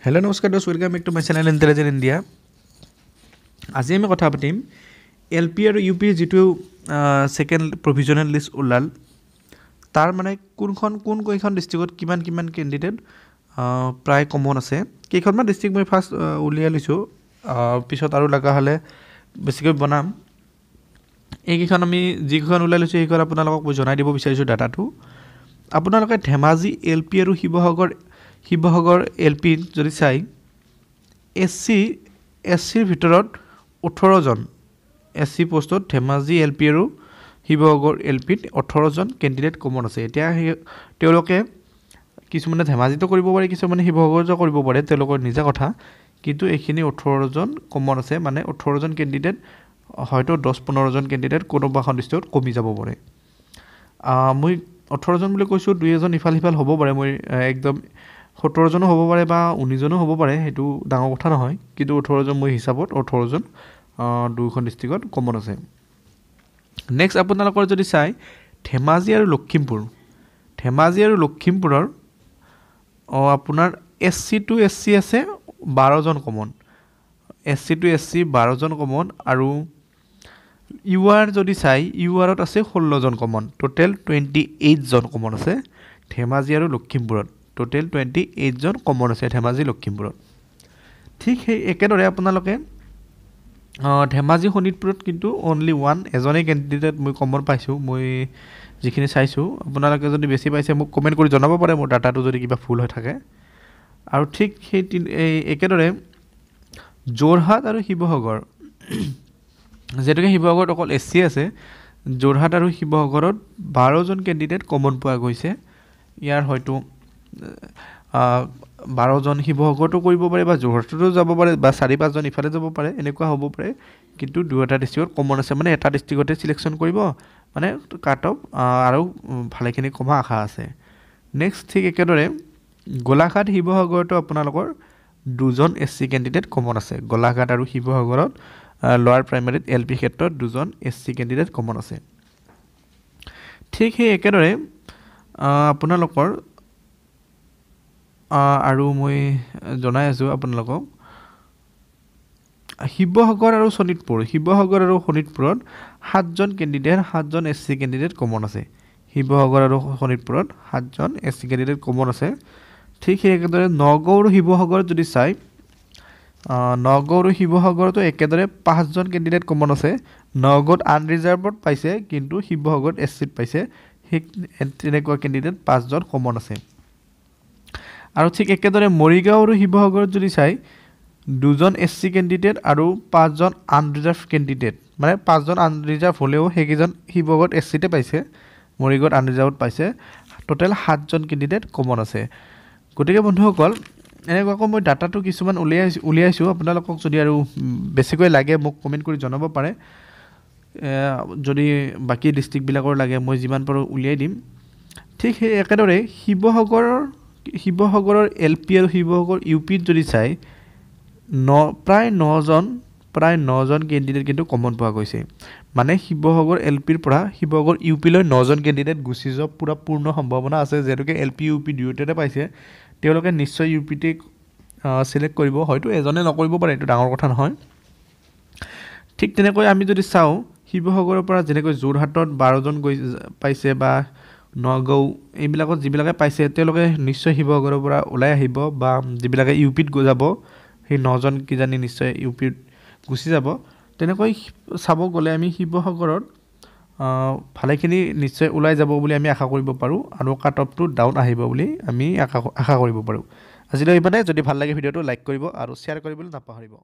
Hello नमस्कार दोस्त welcome back to my channel intelligent India. आज आम कथा पातिम एल पी और इउ पी जी सेकेंड प्रोविजनल लिस्ट ओलाल तार माने कोन डिस्ट्रिक्ट किमान कैंडिडेट प्राय कमन आछे केइखनमान डिस्ट्रिक्ट मैं फार्स्ट उलियाइ लैछो पिছত आरो लगा हले बेसिकै बनाम এইকেইখন আমি যিখন উলাই লৈছো এইখন আপোনালোকক মই জনাই দিব বিচাৰিছো ডাটাটো আপোনালোকে ধেমাজি এল পি আৰু শিৱসাগৰ এল পি যদি চাই এছচিৰ ভিতৰত 18 জন এছচি পোষ্টত ধেমাজি এল পি আৰু শিৱসাগৰ এল পিত 18 জন কেণ্ডিডেট কমন আছে। এতিয়া তেওঁলোকে কিছুমানে ধেমাজিতো কৰিব পাৰে কিছুমানে শিৱসাগৰতো কৰিব পাৰে তেওঁলোকৰ নিজা কথা, কিন্তু এইখিনি 18 জন কমন আছে মানে 18 জন কেণ্ডিডেট হয়তো 10-15 জন কেণ্ডিডেট কোনোবা এখন ডিস্ট্ৰিক্টত কমি যাব পাৰে। মই 18 জন বুলি কৈছোঁ, 2-এজন ইফাল সিফাল হ'ব পাৰে, মই একদম 17 জনো হ'ব পাৰে বা 19 জনো হ'ব পাৰে, সেইটো ডাঙৰ কথা নহয়, কিন্তু 18 জন মই হিচাপত 18 জন দুখন ডিস্ট্ৰিক্টত কমন আছে। নেক্সট আপোনালোকৰ যদি চাই ধেমাজি আৰু লখিমপুৰৰ আপোনাৰ এছচি টু এছচি আছে 12 জন কমন, এছচি টু এছচি 12 জন কমন, আৰু ইউ আৰ যদি চাই ইউ আৰত আছে 16 জন কমন, টোটেল 28 জন কমন আছে ধেমাজি আৰু লখিমপুৰত, টোটেল 28 জন কমন আছে ধেমাজি লখিমপুৰত। ঠিক সেই একেদৰে আপোনালোকে ধেমাজি শোণিতপুৰত কিন্তু অনলি এজনেই কেণ্ডিডেট মই কমন পাইছোঁ, মই যিখিনি চাইছোঁ। আপোনালোকে যদি বেছি পাইছে মোক কমেণ্ট কৰি জনাব পাৰে মোৰ ডাটাটো যদি কিবা ভুল হৈ থাকে। আৰু ঠিক সেই একেদৰে যোৰহাট আৰু শিৱসাগৰ, যেহেতুকে শিৱসাগৰত অকল এছচি আছে, যোৰহাট আৰু শিৱসাগৰত 12 জন কেণ্ডিডেট কমন পোৱা গৈছে। ইয়াৰ হয়তো 12 জন শিৱসাগৰতো কৰিব পাৰে বা যোৰহাটতো যাব পাৰে বা 4-5 জন ইফালে যাব পাৰে, এনেকুৱা হ'ব পাৰে, কিন্তু দুটা ডিস্ট্ৰিক্টত কমন আছে মানে এটা ডিস্ট্ৰিক্টতে চিলেকশ্যন কৰিব মানে কাট অফ আৰু ভালেখিনি কমা আশা আছে। নেক্সট ঠিক একেদৰে গোলাঘাট শিৱসাগৰতো আপোনালোকৰ 2 জন এছচি কেণ্ডিডেট কমন আছে, গোলাঘাট আৰু শিৱসাগৰত লোৱাৰ প্ৰাইমেৰীত এল পি ক্ষেত্ৰত 2 জন এছচি কেণ্ডিডেট কমন আছে। ঠিক সেই একেদৰে আপোনালোকৰ আৰু মই জনাই আছোঁ আপোনালোকক শিৱসাগৰ আৰু শোণিতপুৰত 7 জন এছচি কেণ্ডিডেট কমন আছে, শিৱসাগৰ আৰু শোণিতপুৰত 7 জন এছচি কেণ্ডিডেট কমন আছে। ঠিক সেই একেদৰে নগাঁও আৰু শিৱসাগৰত যদি চাই নগাঁও আৰু শিৱসাগৰতো একেদৰে 5 জন কেণ্ডিডেট কমন আছে, নগাঁৱত আনৰিজাৰ্ভত পাইছে কিন্তু শিৱসাগৰত এছচিত পাইছে, সেই তেনেকুৱা কেণ্ডিডেট 5 জন কমন আছে। আৰু ঠিক একেদৰে মৰিগাঁও আৰু শিৱসাগৰত যদি চাই 2 জন এছচি কেণ্ডিডেট আৰু 5 জন আনৰিজাৰ্ভ কেণ্ডিডেট, মানে 5 জন আনৰিজাৰ্ভ হ'লেও সেইকেইজন শিৱসাগৰত এছচিতে পাইছে, মৰিগাঁৱত আনৰিজাৰ্ভত পাইছে, টোটেল 7 জন কেণ্ডিডেট কমন আছে। গতিকে বন্ধুসকল এনেকুৱাকৈ মই ডাটাটো কিছুমান উলিয়াইছোঁ, আপোনালোকক যদি আৰু বেছিকৈ লাগে মোক কমেণ্ট কৰি জনাব পাৰে, যদি বাকী ডিষ্ট্ৰিক্টবিলাকৰ লাগে মই যিমান পাৰোঁ উলিয়াই দিম। ঠিক সেই একেদৰে শিৱসাগৰৰ এল পি আৰু শিৱসাগৰ ইউ পিত যদি চাই প্ৰায় 9 জন কেণ্ডিডেট কিন্তু কমন পোৱা গৈছে, মানে শিৱসাগৰ এল পিৰ পৰা শিৱসাগৰ ইউ পিলৈ 9 জন কেণ্ডিডেট গুচি যোৱা পূৰা পূৰ্ণ সম্ভাৱনা আছে, যিহেতুকে এল পি ইউ পি দুয়োটাতে পাইছে, তেওঁলোকে নিশ্চয় ইউ পিতে চিলেক্ট কৰিব, হয়তো এজনে নকৰিব পাৰে, এইটো ডাঙৰ কথা নহয়। ঠিক তেনেকৈ আমি যদি চাওঁ শিৱসাগৰৰ পৰা যেনেকৈ যোৰহাটত 12 জন পাইছে বা নগাঁও এইবিলাকত যিবিলাকে পাইছে তেওঁলোকে নিশ্চয় শিৱসাগৰৰ পৰা ওলাই আহিব, বা যিবিলাকে ইউ পিত যাব সেই 9 জন কিজানি নিশ্চয় ইউ পিত গুচি যাব। তেনেকৈ চাব গ'লে আমি শিৱসাগৰত ভালেখিনি নিশ্চয় ওলাই যাব বুলি আমি আশা কৰিব পাৰোঁ, আৰু কাট অফটো ডাউন আহিব বুলি আমি আশা কৰিব পাৰোঁ। আজিলৈ ইমানে। যদি ভাল লাগে ভিডিঅ'টো লাইক কৰিব আৰু শ্বেয়াৰ কৰিবলৈ নাপাহৰিব।